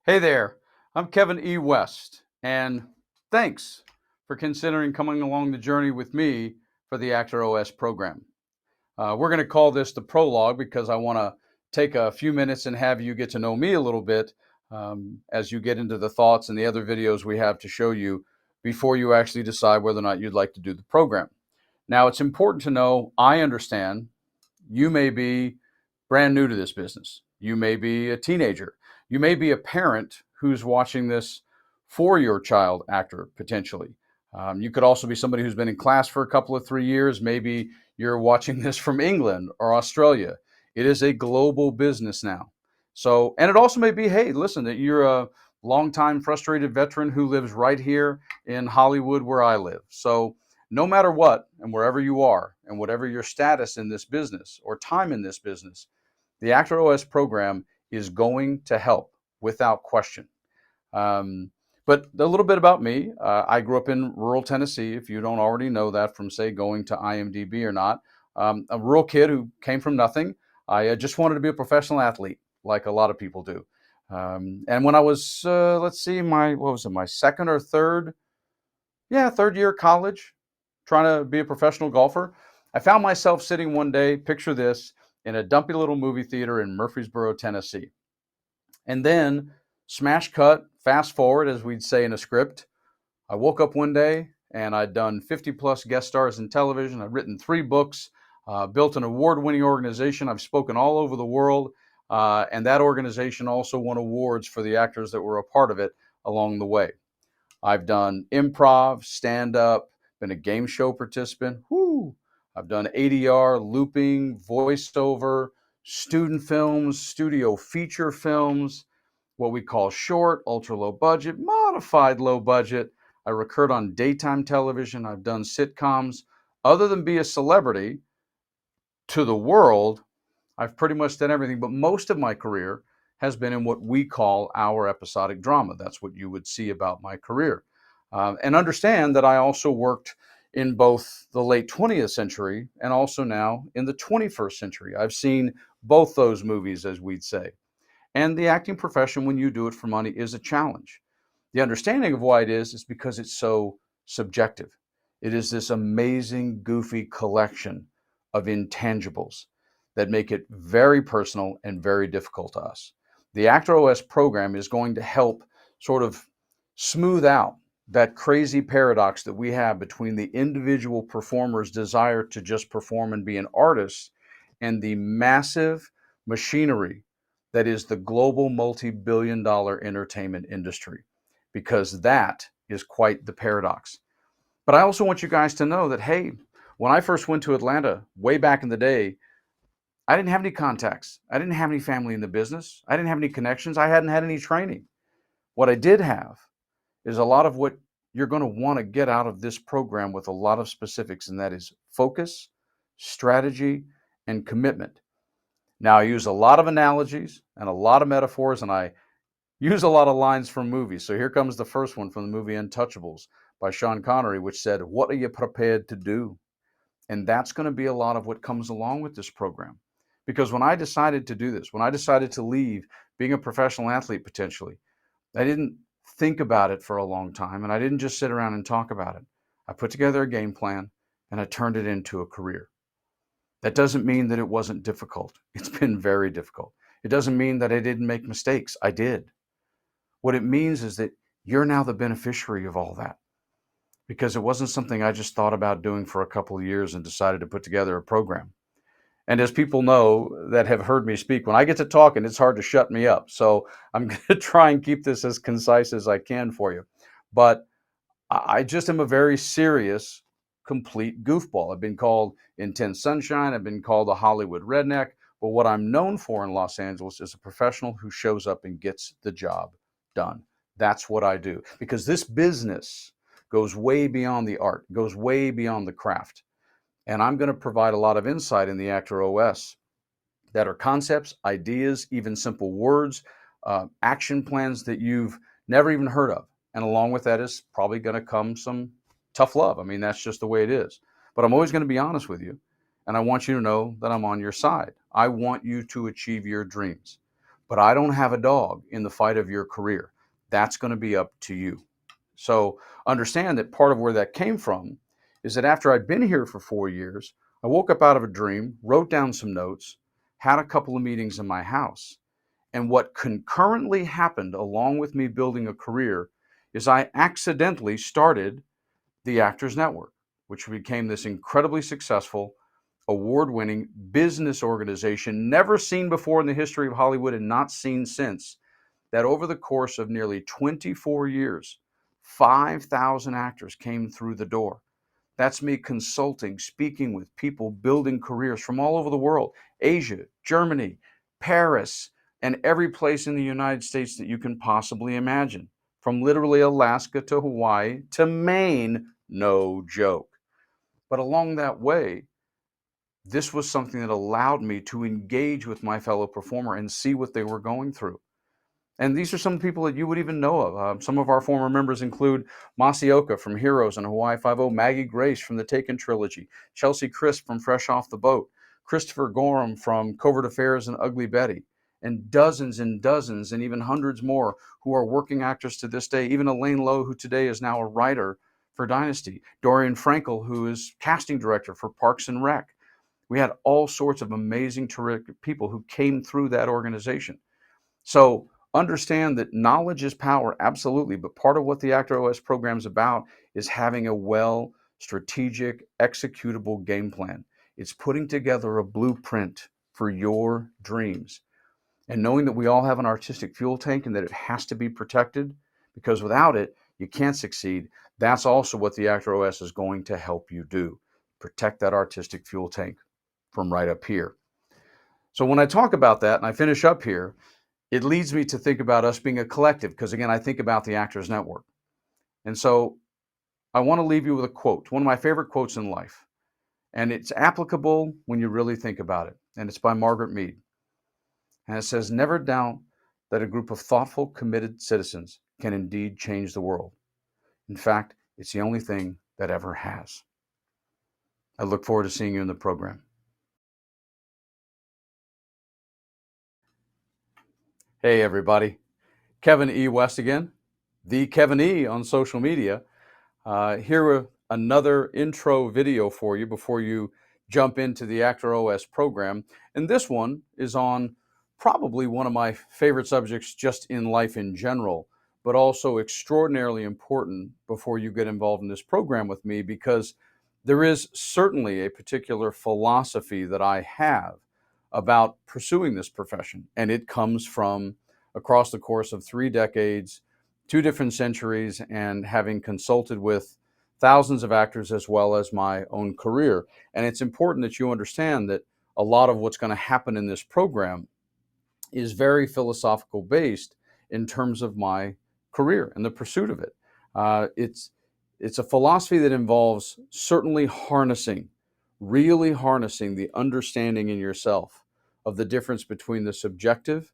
Hey there, I'm Kevin E. West, and thanks for considering coming along the journey with me for the Actor OS program. We're going to call this the prologue because I want to take a few minutes and have you get to know me a little bit as you get into the thoughts and the other videos we have to show you before you actually decide whether or not you'd like to do the program. Now, it's important to know I understand you may be brand new to this business. You may be a teenager. You may be a parent who's watching this for your child actor potentially. You could also be somebody who's been in class for a couple of 3 years. Maybe you're watching this from England or Australia. It is a global business now. So, and it also may be, hey, listen, that you're a longtime frustrated veteran who lives right here in Hollywood where I live. So, no matter what, and wherever you are, and whatever your status in this business or time in this business, the Actor OS program is going to help without question. Um, but a little bit about me. I grew up in rural Tennessee, if you don't already know that from, say, going to IMDb or not. A rural kid who came from nothing. I just wanted to be a professional athlete, like a lot of people do. And when I was, let's see, what was it, my second or third? Yeah, third year of college, trying to be a professional golfer. I found myself sitting one day, picture this, in a dumpy little movie theater in Murfreesboro, Tennessee. And then, smash cut, fast forward, as we'd say in a script, I woke up one day and I'd done 50 plus guest stars in television. I'd written 3 books, built an award winning organization. I've spoken all over the world. And that organization also won awards for the actors that were a part of it along the way. I've done improv, stand up, been a game show participant. Whoo! I've done ADR, looping, voiceover, student films, studio feature films, what we call short, ultra low budget, modified low budget. I recurred on daytime television. I've done sitcoms. Other than be a celebrity to the world, I've pretty much done everything, but most of my career has been in what we call our episodic drama. That's what you would see about my career. And understand that I also worked in both the late 20th century and also now in the 21st century. I've seen both those movies, as we'd say. And the acting profession, when you do it for money, is a challenge. The understanding of why it is because it's so subjective. It is this amazing, goofy collection of intangibles that make it very personal and very difficult to us. The Actor OS program is going to help sort of smooth out that crazy paradox that we have between the individual performer's desire to just perform and be an artist and the massive machinery that is the global multi-billion dollar entertainment industry, because that is quite the paradox. But I also want you guys to know that, hey, when I first went to Atlanta way back in the day, I didn't have any contacts. I didn't have any family in the business. I didn't have any connections. I hadn't had any training. What I did have is a lot of what you're going to want to get out of this program with a lot of specifics, and that is focus, strategy, and commitment. Now, I use a lot of analogies and a lot of metaphors, and I use a lot of lines from movies. So here comes the first one from the movie Untouchables by Sean Connery, which said, "What are you prepared to do?" And that's going to be a lot of what comes along with this program. Because when I decided to do this, when I decided to leave being a professional athlete potentially, I didn't think about it for a long time, and I didn't just sit around and talk about it. I put together a game plan and I turned it into a career. That doesn't mean that it wasn't difficult. It's been very difficult. It doesn't mean that I didn't make mistakes. I did. What it means is that you're now the beneficiary of all that, because it wasn't something I just thought about doing for a couple of years and decided to put together a program. And as people know that have heard me speak, when I get to talking, it's hard to shut me up. So I'm going to try and keep this as concise as I can for you. But I just am a very serious, complete goofball. I've been called Intense Sunshine. I've been called a Hollywood redneck. But what I'm known for in Los Angeles is a professional who shows up and gets the job done. That's what I do. Because this business goes way beyond the art, goes way beyond the craft. And I'm going to provide a lot of insight in the Actor OS that are concepts, ideas, even simple words, action plans that you've never even heard of. And along with that is probably going to come some tough love. I mean, that's just the way it is. But I'm always going to be honest with you. And I want you to know that I'm on your side. I want you to achieve your dreams. but I don't have a dog in the fight of your career. That's going to be up to you. So understand that part of where that came from is that after I'd been here for 4 years, I woke up out of a dream, wrote down some notes, had a couple of meetings in my house. And what concurrently happened along with me building a career is I accidentally started the Actors Network, which became this incredibly successful, award-winning business organization never seen before in the history of Hollywood and not seen since, that over the course of nearly 24 years, 5,000 actors came through the door. That's me consulting, speaking with people, building careers from all over the world, Asia, Germany, Paris, and every place in the United States that you can possibly imagine, from literally Alaska to Hawaii to Maine, no joke. But along that way, this was something that allowed me to engage with my fellow performer and see what they were going through. And these are some people that you would even know of. Some of our former members include Masioka from Heroes and Hawaii Five-0, Maggie Grace from the Taken trilogy, Chelsea Crisp from Fresh Off the Boat, Christopher Gorham from Covert Affairs and Ugly Betty, and dozens and even hundreds more who are working actors to this day. Even Elaine Lowe, who today is now a writer for Dynasty. Dorian Frankel, who is casting director for Parks and Rec. We had all sorts of amazing, terrific people who came through that organization. So understand that knowledge is power, absolutely. But part of what the Actor OS program is about is having a well strategic, executable game plan. It's putting together a blueprint for your dreams and knowing that we all have an artistic fuel tank and that it has to be protected, because without it, you can't succeed. That's also what the Actor OS is going to help you do. Protect that artistic fuel tank from right up here. So when I talk about that and I finish up here, it leads me to think about us being a collective, because again, I think about the Actors Network. And so I want to leave you with a quote, one of my favorite quotes in life. And it's applicable when you really think about it. And it's by Margaret Mead. And it says, "Never doubt that a group of thoughtful, committed citizens can indeed change the world. In fact, it's the only thing that ever has." I look forward to seeing you in the program. Hey, everybody. Kevin E. West again, the Kevin E. on social media. Here another intro video for you before you jump into the Actor OS program. And this one is on probably one of my favorite subjects just in life in general, but also extraordinarily important before you get involved in this program with me, because there is certainly a particular philosophy that I have about pursuing this profession. And it comes from across the course of 3 decades, 2 different centuries, and having consulted with thousands of actors as well as my own career. And it's important that you understand that a lot of what's going to happen in this program is very philosophical based in terms of my career and the pursuit of it. It's a philosophy that involves certainly really harnessing the understanding in yourself of the difference between the subjective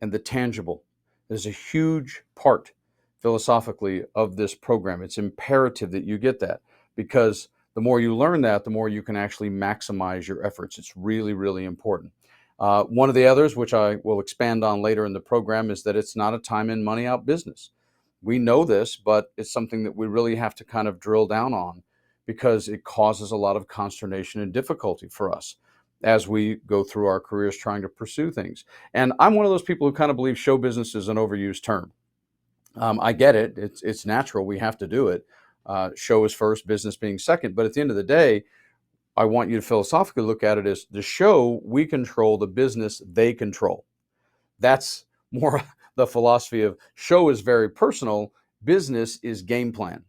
and the tangible. There's a huge part philosophically of this program. It's imperative that you get that, because the more you learn that, the more you can actually maximize your efforts. It's really, really important. One of the others, which I will expand on later in the program, is that it's not a time in, money out business. We know this, but it's something that we really have to kind of drill down on, because it causes a lot of consternation and difficulty for us as we go through our careers trying to pursue things. And I'm one of those people who kind of believe show business is an overused term. I get it. It's natural. We have to do it. Show is first, business being second. But at the end of the day, I want you to philosophically look at it as the show we control, the business they control. That's more the philosophy of show is very personal, business is game plan.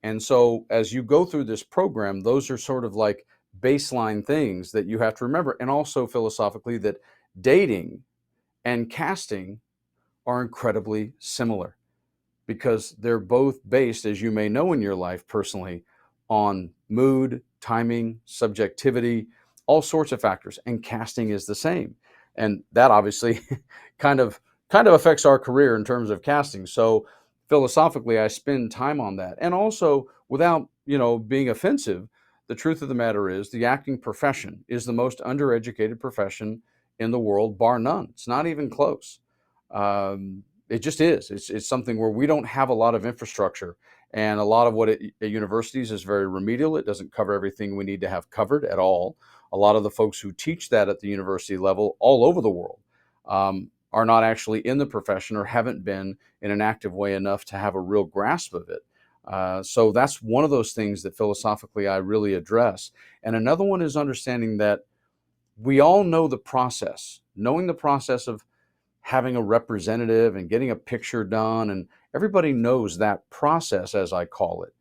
And so as you go through this program, those are sort of like baseline things that you have to remember. And also philosophically, that dating and casting are incredibly similar, because they're both based, as you may know in your life personally, on mood, timing, subjectivity, all sorts of factors. And casting is the same. And that obviously kind of affects our career in terms of casting. So philosophically, I spend time on that. And also, without being offensive, the truth of the matter is the acting profession is the most undereducated profession in the world, bar none. It's not even close. It just is. It's something where we don't have a lot of infrastructure, and a lot of what at universities is very remedial. It doesn't cover everything we need to have covered at all. A lot of the folks who teach that at the university level all over the world are not actually in the profession or haven't been in an active way enough to have a real grasp of it. So that's one of those things that philosophically I really address. And another one is understanding that we all know the process, knowing the process of having a representative and getting a picture done. And everybody knows that process, as I call it.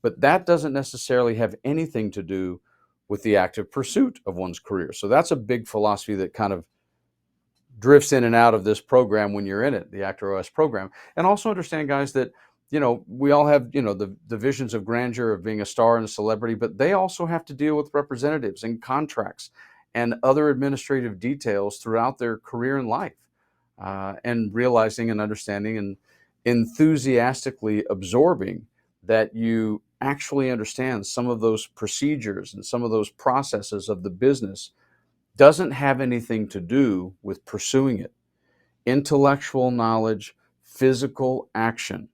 But that doesn't necessarily have anything to do with the active pursuit of one's career. So that's a big philosophy that kind of drifts in and out of this program when you're in it, the Actor OS program. And also understand, guys, that we all have the visions of grandeur of being a star and a celebrity, but they also have to deal with representatives and contracts and other administrative details throughout their career and life, and realizing and understanding and enthusiastically absorbing that you actually understand some of those procedures and some of those processes of the business doesn't have anything to do with pursuing it. Intellectual knowledge, physical action,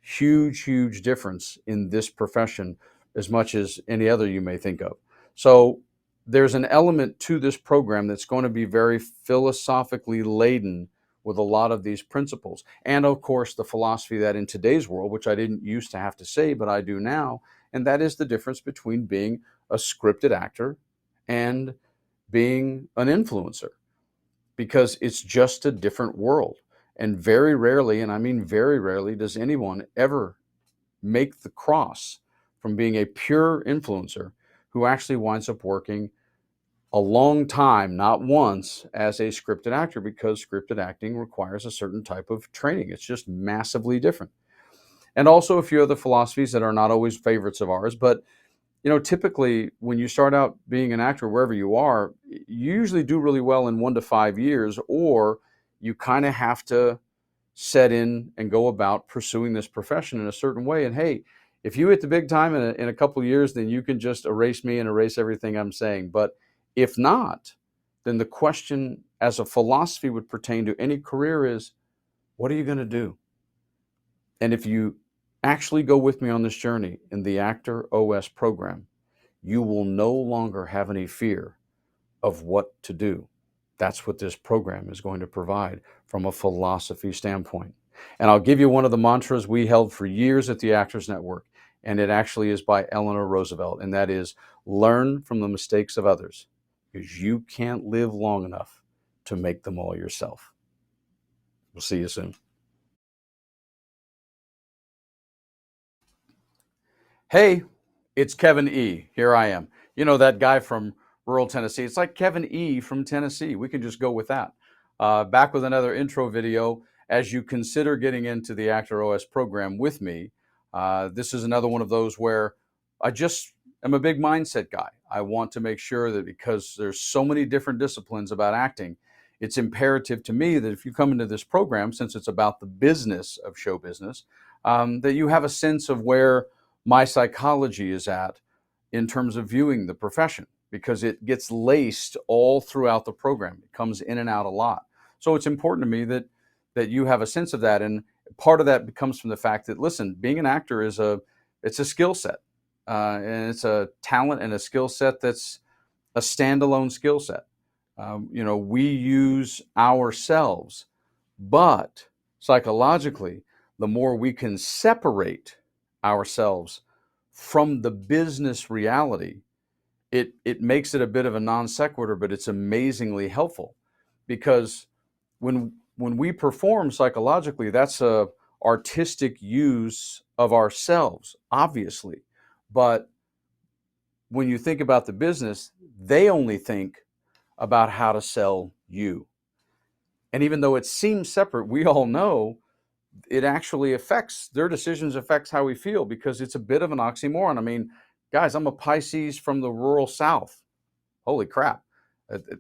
huge, huge difference in this profession as much as any other you may think of. So there's an element to this program that's going to be very philosophically laden with a lot of these principles. And of course, the philosophy that in today's world, which I didn't used to have to say, but I do now, and that is the difference between being a scripted actor and being an influencer, because it's just a different world. And very rarely, and I mean very rarely, does anyone ever make the cross from being a pure influencer who actually winds up working a long time, not once, as a scripted actor, because scripted acting requires a certain type of training. It's just massively different. And also a few other philosophies that are not always favorites of ours, but typically when you start out being an actor wherever you are, you usually do really well in 1 to 5 years, or you kind of have to set in and go about pursuing this profession in a certain way. And hey, if you hit the big time in a couple of years, then you can just erase me and erase everything I'm saying. But if not, then the question as a philosophy would pertain to any career is, what are you going to do? And if you actually go with me on this journey in the Actor OS program, you will no longer have any fear of what to do. That's what this program is going to provide from a philosophy standpoint. And I'll give you one of the mantras we held for years at the Actors Network, and it actually is by Eleanor Roosevelt, and that is, learn from the mistakes of others, because you can't live long enough to make them all yourself. We'll see you soon. Hey, it's Kevin E. Here I am. That guy from rural Tennessee. It's like Kevin E. from Tennessee. We can just go with that. Back with another intro video. As you consider getting into the Actor OS program with me, this is another one of those where I just am a big mindset guy. I want to make sure that, because there's so many different disciplines about acting, it's imperative to me that if you come into this program, since it's about the business of show business, that you have a sense of where my psychology is at in terms of viewing the profession, because it gets laced all throughout the program. It comes in and out a lot. So it's important to me that you have a sense of that. And part of that comes from the fact that, listen, being an actor it's a skill set. And it's a talent and a skill set that's a standalone skill set. We use ourselves, but psychologically, the more we can separate ourselves from the business reality, it makes it a bit of a non sequitur, but it's amazingly helpful, because when we perform psychologically, that's a artistic use of ourselves, obviously. But when you think about the business, they only think about how to sell you. And even though it seems separate, we all know it actually affects their decisions, affects how we feel, because it's a bit of an oxymoron. I mean, guys, I'm a Pisces from the rural South. Holy crap.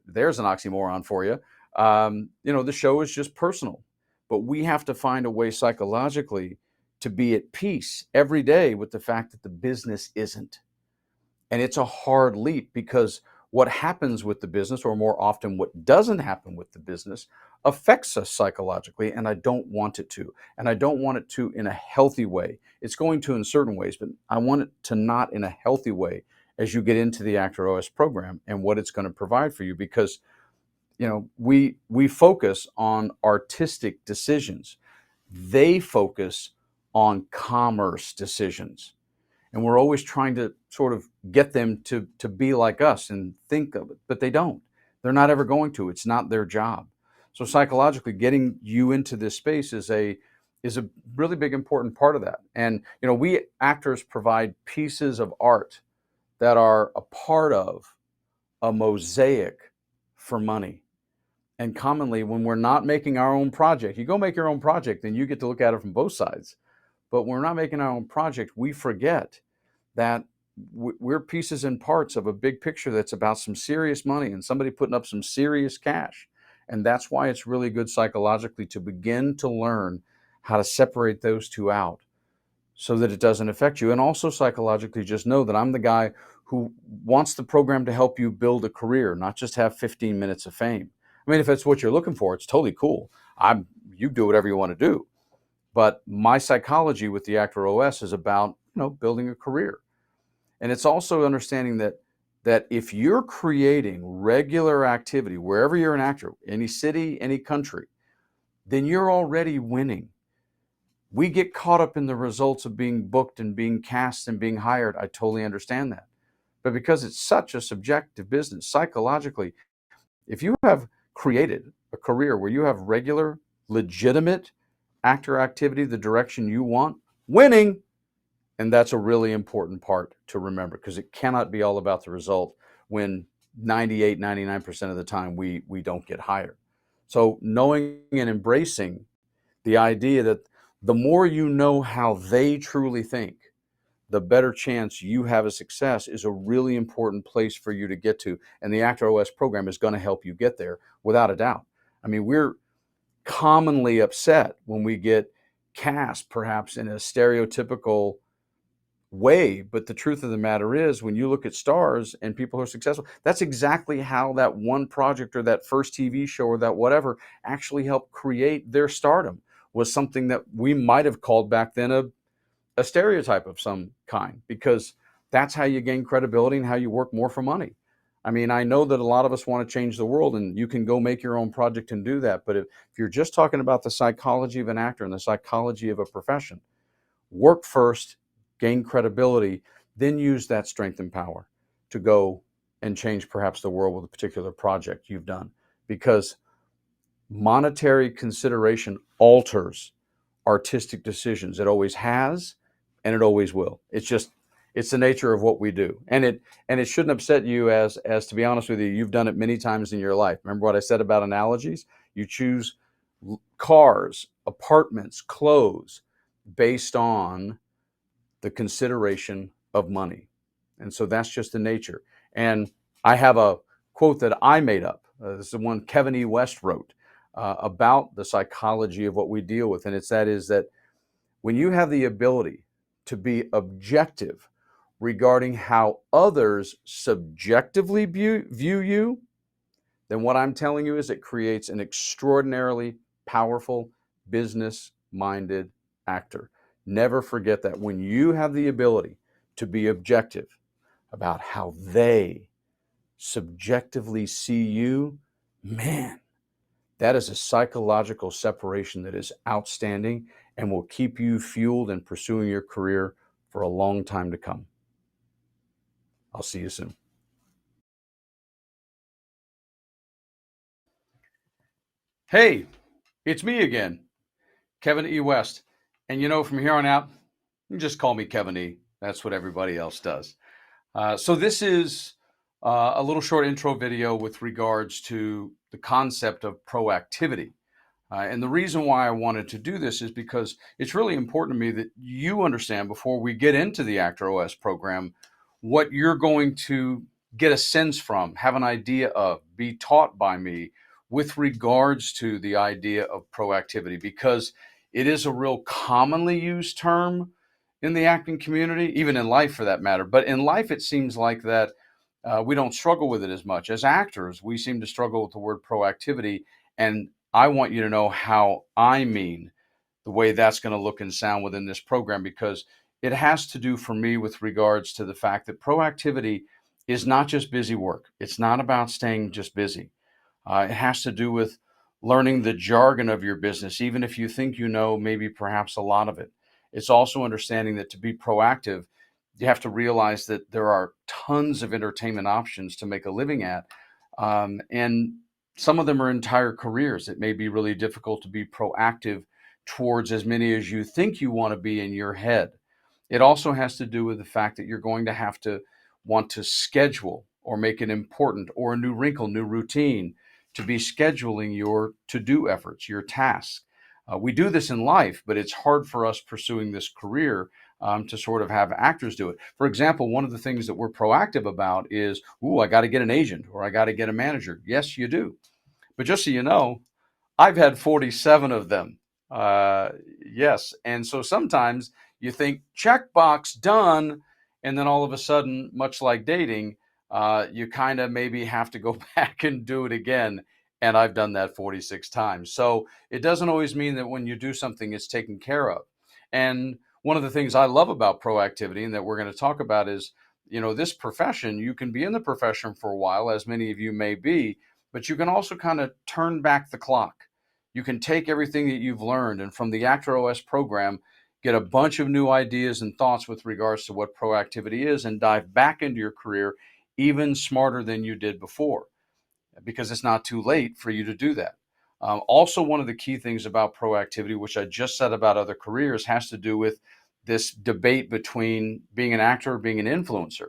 There's an oxymoron for you. The show is just personal, but we have to find a way psychologically to be at peace every day with the fact that the business isn't. And it's a hard leap, because what happens with the business, or more often what doesn't happen with the business, affects us psychologically, and I don't want it to. And I don't want it to in a healthy way. It's going to in certain ways, but I want it to not in a healthy way as you get into the Actor OS program and what it's going to provide for you. Because we focus on artistic decisions. They focus on commerce decisions. And we're always trying to sort of get them to be like us and think of it, but they don't. They're not ever going to. It's not their job. So psychologically, getting you into this space is a really big important part of that. And we actors provide pieces of art that are a part of a mosaic for money. And commonly, when we're not making our own project, you go make your own project, then you get to look at it from both sides. But when we're not making our own project, we forget that we're pieces and parts of a big picture that's about some serious money and somebody putting up some serious cash. And that's why it's really good psychologically to begin to learn how to separate those two out so that it doesn't affect you. And also psychologically, just know that I'm the guy who wants the program to help you build a career, not just have 15 minutes of fame. I mean, if that's what you're looking for, it's totally cool. You do whatever you want to do. But my psychology with the Actor OS is about, building a career. And it's also understanding that if you're creating regular activity, wherever you're an actor, any city, any country, then you're already winning. We get caught up in the results of being booked and being cast and being hired. I totally understand that. But because it's such a subjective business, psychologically, if you have created a career where you have regular, legitimate actor activity, the direction you want, winning. And that's a really important part to remember, because it cannot be all about the result when 98, 99% of the time we don't get hired. So knowing and embracing the idea that the more you know how they truly think, the better chance you have of success is a really important place for you to get to. And the Actor OS program is going to help you get there without a doubt. I mean, we're commonly upset when we get cast perhaps in a stereotypical way, but the truth of the matter is, when you look at stars and people who are successful, that's exactly how that one project or that first TV show or that whatever actually helped create their stardom, was something that we might have called back then a stereotype of some kind, because that's how you gain credibility and how you work more for money. I mean, I know that a lot of us want to change the world, and you can go make your own project and do that. But if you're just talking about the psychology of an actor and the psychology of a profession, work first, gain credibility, then use that strength and power to go and change perhaps the world with a particular project you've done. Because monetary consideration alters artistic decisions. It always has, and it always will. It's the nature of what we do. And it shouldn't upset you, as to be honest with you, you've done it many times in your life. Remember what I said about analogies? You choose cars, apartments, clothes based on the consideration of money. And so that's just the nature. And I have a quote that I made up. This is the one Kevin E. West wrote about the psychology of what we deal with. And is that when you have the ability to be objective regarding how others subjectively view you, then what I'm telling you is it creates an extraordinarily powerful, business-minded actor. Never forget that when you have the ability to be objective about how they subjectively see you, man, that is a psychological separation that is outstanding and will keep you fueled in pursuing your career for a long time to come. I'll see you soon. Hey, it's me again, Kevin E. West. And from here on out, you can just call me Kevin E. That's what everybody else does. So this is a little short intro video with regards to the concept of proactivity. And the reason why I wanted to do this is because it's really important to me that you understand, before we get into the Actor OS program, what you're going to get a sense from, have an idea of, be taught by me with regards to the idea of proactivity, because it is a real commonly used term in the acting community, even in life for that matter. But in life, it seems like that we don't struggle with it as much. As actors, we seem to struggle with the word proactivity. And I want you to know how I mean the way that's going to look and sound within this program, because it has to do for me with regards to the fact that proactivity is not just busy work. It's not about staying just busy. It has to do with learning the jargon of your business, even if you think you know maybe perhaps a lot of it. It's also understanding that to be proactive, you have to realize that there are tons of entertainment options to make a living at. And some of them are entire careers. It may be really difficult to be proactive towards as many as you think you want to be in your head. It also has to do with the fact that you're going to have to want to schedule or make it important, or a new wrinkle, new routine, to be scheduling your to-do efforts, your tasks. We do this in life, but it's hard for us pursuing this career to sort of have actors do it. For example, one of the things that we're proactive about is, I got to get an agent or I got to get a manager. Yes, you do. But just so you know, I've had 47 of them. Uh, yes. And so sometimes you think checkbox done. And then all of a sudden, much like dating, you kind of maybe have to go back and do it again. And I've done that 46 times. So it doesn't always mean that when you do something, it's taken care of. And one of the things I love about proactivity and that we're going to talk about is, this profession, you can be in the profession for a while, as many of you may be, but you can also kind of turn back the clock. You can take everything that you've learned and from the Actor OS program, get a bunch of new ideas and thoughts with regards to what proactivity is, and dive back into your career even smarter than you did before, because it's not too late for you to do that. Also, one of the key things about proactivity, which I just said about other careers, has to do with this debate between being an actor or being an influencer.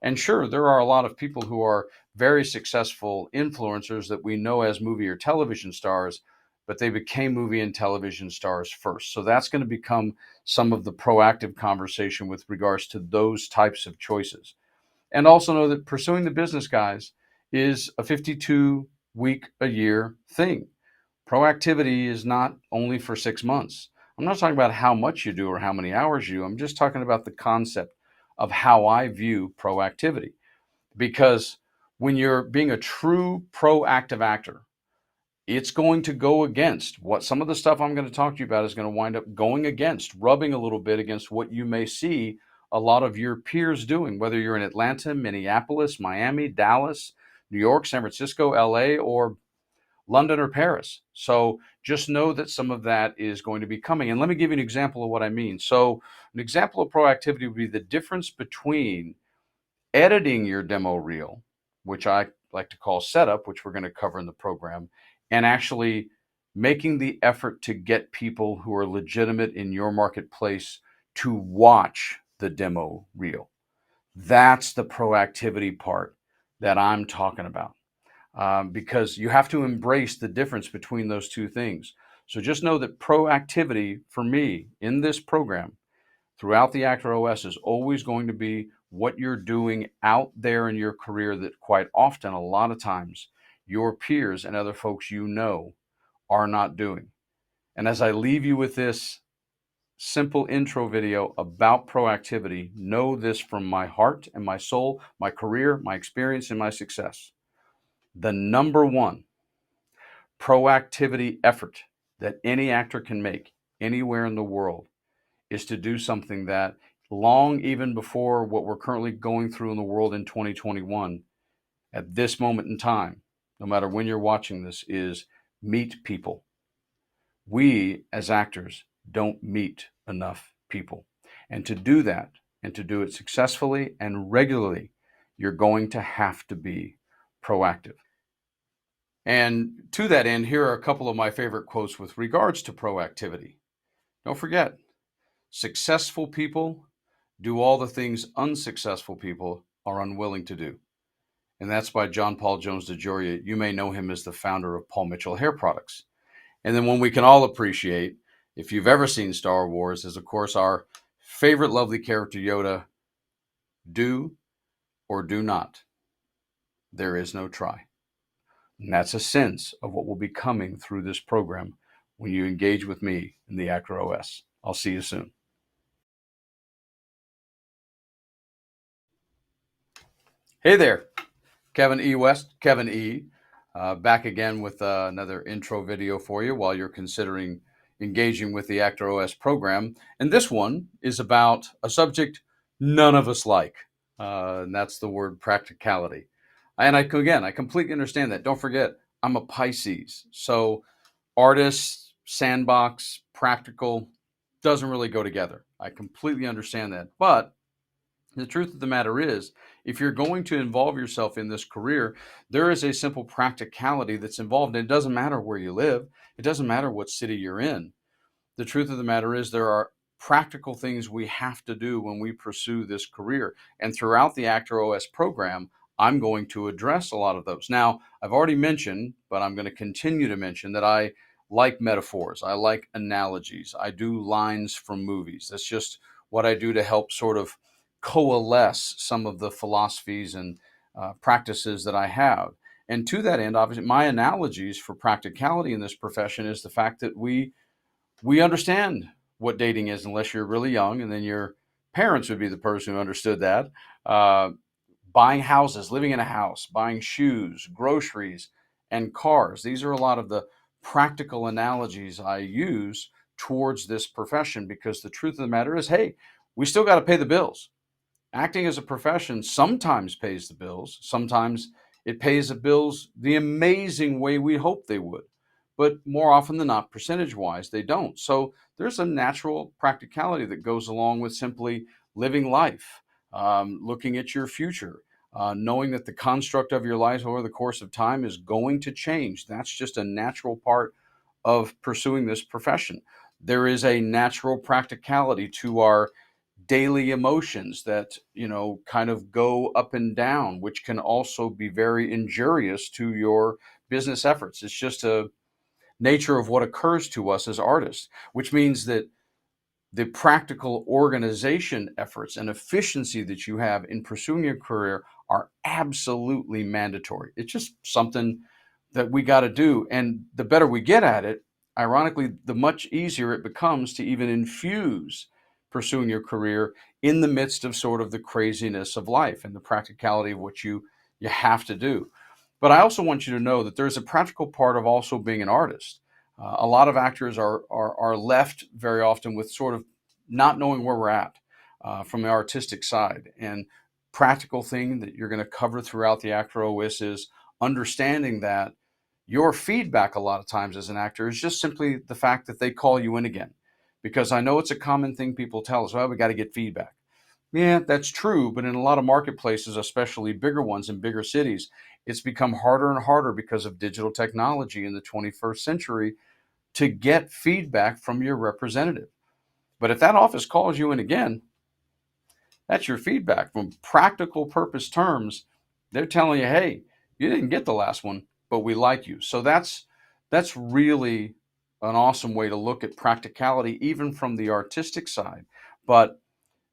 And sure, there are a lot of people who are very successful influencers that we know as movie or television stars, but they became movie and television stars first. So that's going to become some of the proactive conversation with regards to those types of choices. And also know that pursuing the business, guys, is a 52-week a year thing. Proactivity is not only for 6 months. I'm not talking about how much you do or how many hours you do. I'm just talking about the concept of how I view proactivity. Because when you're being a true proactive actor, it's going to go against what some of the stuff I'm going to talk to you about is going to wind up going against, rubbing a little bit against what you may see a lot of your peers doing, whether you're in Atlanta, Minneapolis, Miami, Dallas, New York, San Francisco, LA, or London or Paris. So just know that some of that is going to be coming. And let me give you an example of what I mean. So an example of proactivity would be the difference between editing your demo reel, which I like to call setup, which we're going to cover in the program, and actually making the effort to get people who are legitimate in your marketplace to watch the demo reel. That's the proactivity part that I'm talking about, because you have to embrace the difference between those two things. So just know that proactivity for me in this program throughout the Actor OS is always going to be what you're doing out there in your career that quite often, a lot of times, your peers and other folks you know are not doing. And as I leave you with this simple intro video about proactivity, know this from my heart and my soul, my career, my experience, and my success. The number one proactivity effort that any actor can make anywhere in the world is to do something that long even before what we're currently going through in the world in 2021, at this moment in time, no matter when you're watching this, is meet people. We as actors don't meet enough people. And to do that, and to do it successfully and regularly, you're going to have to be proactive. And to that end, here are a couple of my favorite quotes with regards to proactivity. Don't forget, successful people do all the things unsuccessful people are unwilling to do. And that's by John Paul Jones DeJoria. You may know him as the founder of Paul Mitchell Hair Products. And then one we can all appreciate, if you've ever seen Star Wars, is of course our favorite lovely character Yoda. Do or do not. There is no try. And that's a sense of what will be coming through this program when you engage with me in the Actor OS. I'll see you soon. Hey there, Kevin E. West, Kevin E. Back again with another intro video for you while you're considering engaging with the Actor OS program. And this one is about a subject none of us like, and that's the word practicality. And I completely understand that. Don't forget, I'm a Pisces. So artist, sandbox, practical doesn't really go together. I completely understand that. But the truth of the matter is, if you're going to involve yourself in this career, there is a simple practicality that's involved. And it doesn't matter where you live, it doesn't matter what city you're in. The truth of the matter is, there are practical things we have to do when we pursue this career. And throughout the Actor OS program, I'm going to address a lot of those. Now, I've already mentioned, but I'm going to continue to mention that I like metaphors. I like analogies. I do lines from movies. That's just what I do to help sort of coalesce some of the philosophies and practices that I have. And to that end, obviously, my analogies for practicality in this profession is the fact that we understand what dating is unless you're really young, and then your parents would be the person who understood that. Uh, Buying houses, living in a house, buying shoes, groceries, and cars. These are a lot of the practical analogies I use towards this profession because the truth of the matter is, hey, we still got to pay the bills. Acting as a profession sometimes pays the bills. Sometimes it pays the bills the amazing way we hope they would. But more often than not, percentage wise, they don't. So there's a natural practicality that goes along with simply living life, looking at your future, knowing that the construct of your life over the course of time is going to change. That's just a natural part of pursuing this profession. There is a natural practicality to our daily emotions that kind of go up and down, which can also be very injurious to your business efforts. It's just a nature of what occurs to us as artists, which means that the practical organization efforts and efficiency that you have in pursuing your career are absolutely mandatory. It's just something that we got to do. And the better we get at it, ironically, the much easier it becomes to even infuse pursuing your career in the midst of sort of the craziness of life and the practicality of what you have to do. But I also want you to know that there's a practical part of also being an artist. A lot of actors are left very often with sort of not knowing where we're at from the artistic side. And practical thing that you're going to cover throughout the Actor OS is understanding that your feedback a lot of times as an actor is just simply the fact that they call you in again. Because I know it's a common thing people tell us, well, we got to get feedback. Yeah, that's true. But in a lot of marketplaces, especially bigger ones in bigger cities, it's become harder and harder because of digital technology in the 21st century to get feedback from your representative. But if that office calls you in again, that's your feedback. From practical purpose terms, they're telling you, hey, you didn't get the last one, but we like you. So that's really an awesome way to look at practicality, even from the artistic side. But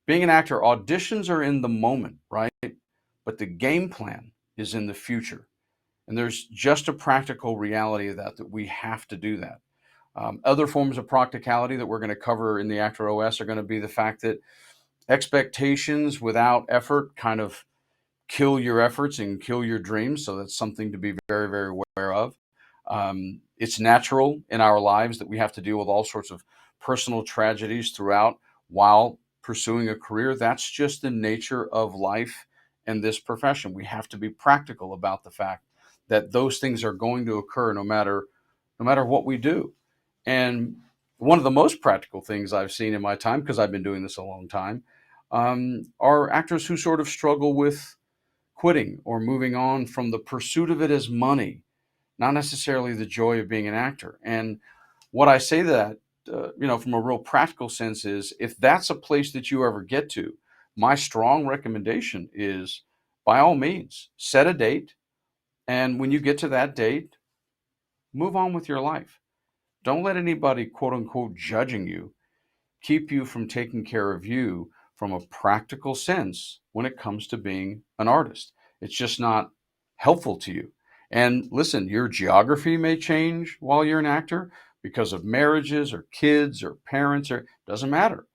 being an actor, auditions are in the moment, right? But the game plan is in the future. And there's just a practical reality of that we have to do that. Other forms of practicality that we're going to cover in the Actor OS are going to be the fact that expectations without effort kind of kill your efforts and kill your dreams. So that's something to be very, very aware of. It's natural in our lives that we have to deal with all sorts of personal tragedies throughout while pursuing a career. That's just the nature of life and this profession. We have to be practical about the fact that those things are going to occur no matter what we do. And one of the most practical things I've seen in my time, because I've been doing this a long time, are actors who sort of struggle with quitting or moving on from the pursuit of it as money, not necessarily the joy of being an actor. And what I say that, from a real practical sense is, if that's a place that you ever get to, my strong recommendation is, by all means, set a date. And when you get to that date, move on with your life. Don't let anybody, quote unquote, judging you keep you from taking care of you from a practical sense when it comes to being an artist. It's just not helpful to you. And listen, your geography may change while you're an actor because of marriages or kids or parents, or doesn't matter.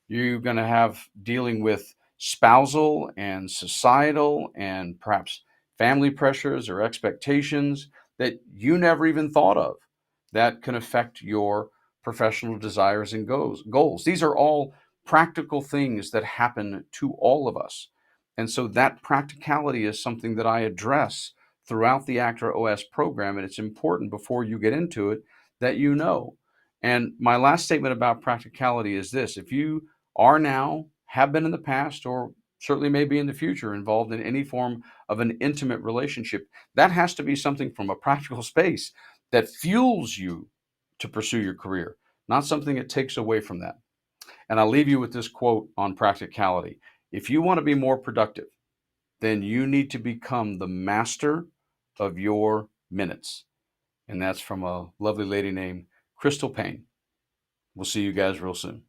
You're going to have dealing with spousal and societal and perhaps family pressures or expectations that you never even thought of that can affect your professional desires and goals. These are all practical things that happen to all of us. And so that practicality is something that I address throughout the Actor OS program. And it's important before you get into it that you know. And my last statement about practicality is this: if you are now, have been in the past, or certainly may be in the future involved in any form of an intimate relationship, that has to be something from a practical space that fuels you to pursue your career, not something that takes away from that. And I'll leave you with this quote on practicality: if you want to be more productive, then you need to become the master of your minutes. And that's from a lovely lady named Crystal Payne. We'll see you guys real soon.